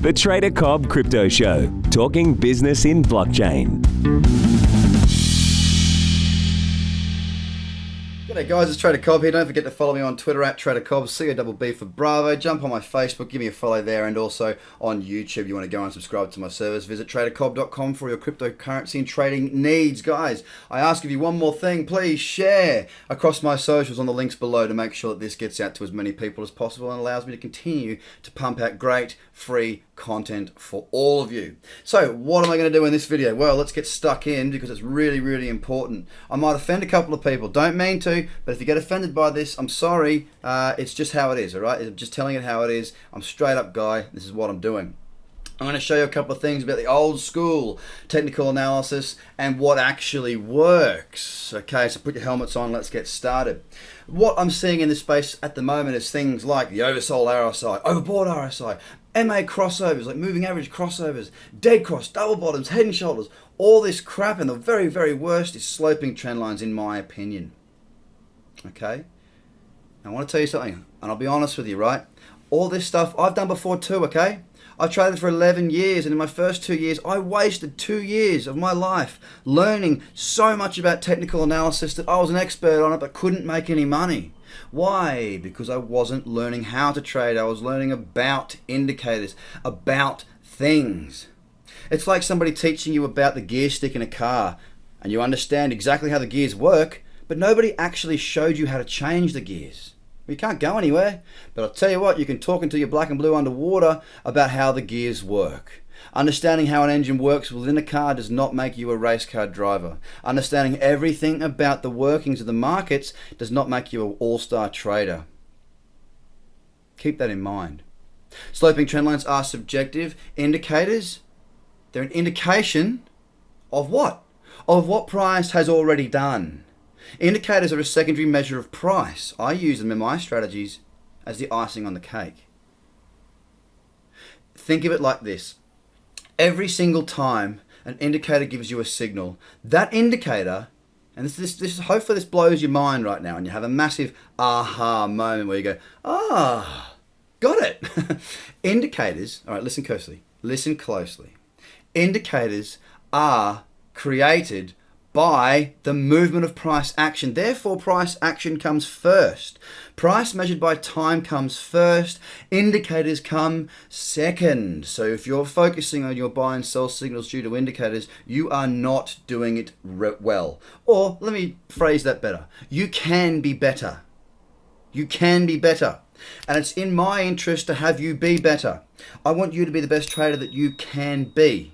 The Trader Cobb Crypto Show, talking business in blockchain. G'day guys, it's Trader Cobb here. Don't forget to follow me on Twitter at Trader Cobb, C-O-B-B for Bravo. Jump on my Facebook, give me a follow there, and also on YouTube. You want to go and subscribe to my service, visit tradercobb.com for your cryptocurrency and trading needs. Guys, I ask of you one more thing. Please share across my socials on the links below to make sure that this gets out to as many people as possible and allows me to continue to pump out great free content for all of you. So what am I going to do in this video? Well, let's get stuck in because it's really, really important. I might offend a couple of people. Don't mean to, but if you get offended by this, I'm sorry. It's just how it is, all right? I'm just telling it how it is. I'm a straight up guy. This is what I'm doing. I'm going to show you a couple of things about the old school technical analysis and what actually works. Okay, so put your helmets on, let's get started. What I'm seeing in this space at the moment is things like the oversold RSI, overbought RSI, MA crossovers, like moving average crossovers, dead cross, double bottoms, head and shoulders, all this crap, and the very, very worst is sloping trend lines in my opinion. Okay? Now, I want to tell you something, and I'll be honest with you, right? All this stuff I've done before too, okay? I've traded for 11 years, and in my first 2 years, I wasted 2 years of my life learning so much about technical analysis that I was an expert on it but couldn't make any money. Why? Because I wasn't learning how to trade. I was learning about indicators, about things. It's like somebody teaching you about the gear stick in a car, and you understand exactly how the gears work, but nobody actually showed you how to change the gears. You can't go anywhere, but I'll tell you what, you can talk until you're black and blue underwater about how the gears work. Understanding how an engine works within a car does not make you a race car driver. Understanding everything about the workings of the markets does not make you an all-star trader. Keep that in mind. Sloping trend lines are subjective indicators. They're an indication of what? Of what price has already done. Indicators are a secondary measure of price. I use them in my strategies as the icing on the cake. Think of it like this. Every single time an indicator gives you a signal, that indicator, and this hopefully this blows your mind right now and you have a massive aha moment where you go, got it. Indicators, all right, listen closely. Indicators are created by the movement of price action. Therefore, price action comes first. Price measured by time comes first. Indicators come second. So if you're focusing on your buy and sell signals due to indicators, you are not doing it well. Or let me phrase that better. You can be better. You can be better. And it's in my interest to have you be better. I want you to be the best trader that you can be.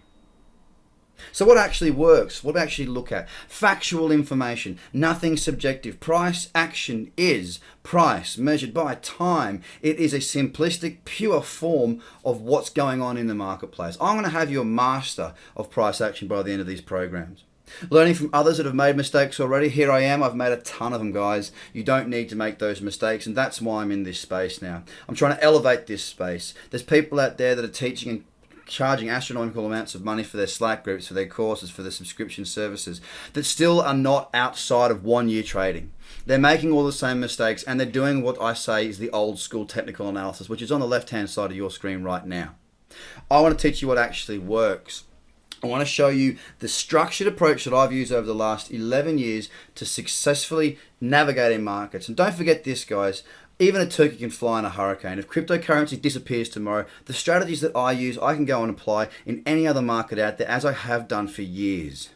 So what actually works? What do we actually look at? Factual information, nothing subjective. Price action is price measured by time. It is a simplistic, pure form of what's going on in the marketplace. I'm going to have you a master of price action by the end of these programs. Learning from others that have made mistakes already. Here I am. I've made a ton of them, guys. You don't need to make those mistakes, and that's why I'm in this space now. I'm trying to elevate this space. There's people out there that are teaching and charging astronomical amounts of money for their Slack groups, for their courses, for their subscription services that still are not outside of 1 year trading. They're making all the same mistakes and they're doing what I say is the old school technical analysis, which is on the left hand side of your screen right now. I want to teach you what actually works. I want to show you the structured approach that I've used over the last 11 years to successfully navigate in markets. And don't forget this, guys. Even a turkey can fly in a hurricane. If cryptocurrency disappears tomorrow, the strategies that I use, I can go and apply in any other market out there, as I have done for years.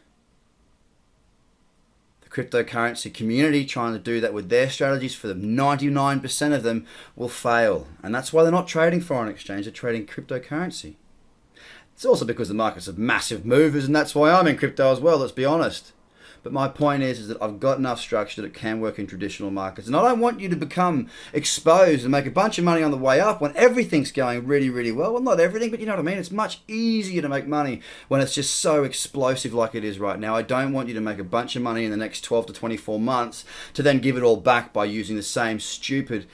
The cryptocurrency community trying to do that with their strategies, for them, 99% of them will fail. And that's why they're not trading foreign exchange, they're trading cryptocurrency. It's also because the markets are massive movers, and that's why I'm in crypto as well, let's be honest. But my point is that I've got enough structure that it can work in traditional markets. And I don't want you to become exposed and make a bunch of money on the way up when everything's going really, really well. Well, not everything, but you know what I mean? It's much easier to make money when it's just so explosive like it is right now. I don't want you to make a bunch of money in the next 12 to 24 months to then give it all back by using the same stupid,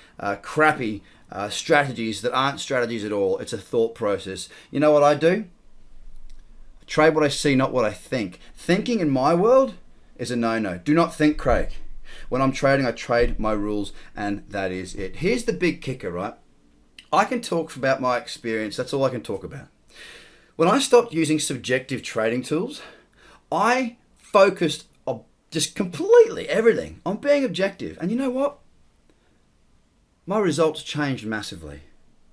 crappy strategies that aren't strategies at all. It's a thought process. You know what I do? I trade what I see, not what I think. Thinking in my world is a no-no. Do not think, Craig. When I'm trading, I trade my rules, and that is it. Here's the big kicker, right? I can talk about my experience. That's all I can talk about. When I stopped using subjective trading tools, I focused on just completely everything on being objective. And you know what? My results changed massively.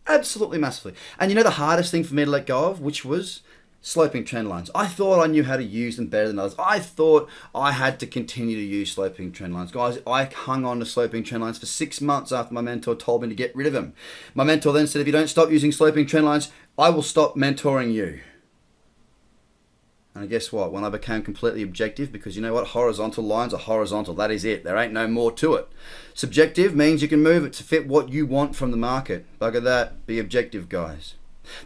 Absolutely massively. And you know the hardest thing for me to let go of, which was sloping trend lines. I thought I knew how to use them better than others. I thought I had to continue to use sloping trend lines. Guys, I hung on to sloping trend lines for 6 months after my mentor told me to get rid of them. My mentor then said, if you don't stop using sloping trend lines, I will stop mentoring you. And guess what? When I became completely objective, because you know what? Horizontal lines are horizontal. That is it. There ain't no more to it. Subjective means you can move it to fit what you want from the market. Bugger that. Be objective, guys.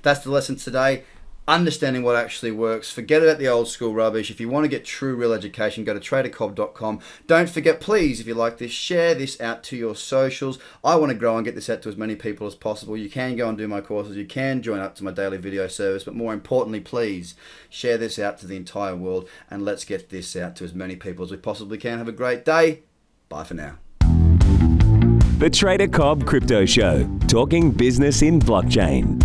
That's the lesson today. Understanding what actually works. Forget about the old school rubbish. If you want to get true real education, go to tradercobb.com. Don't forget, please, if you like this, share this out to your socials. I want to grow and get this out to as many people as possible. You can go and do my courses. You can join up to my daily video service. But more importantly, please share this out to the entire world and let's get this out to as many people as we possibly can. Have a great day. Bye for now. The Trader Cobb Crypto Show, talking business in blockchain.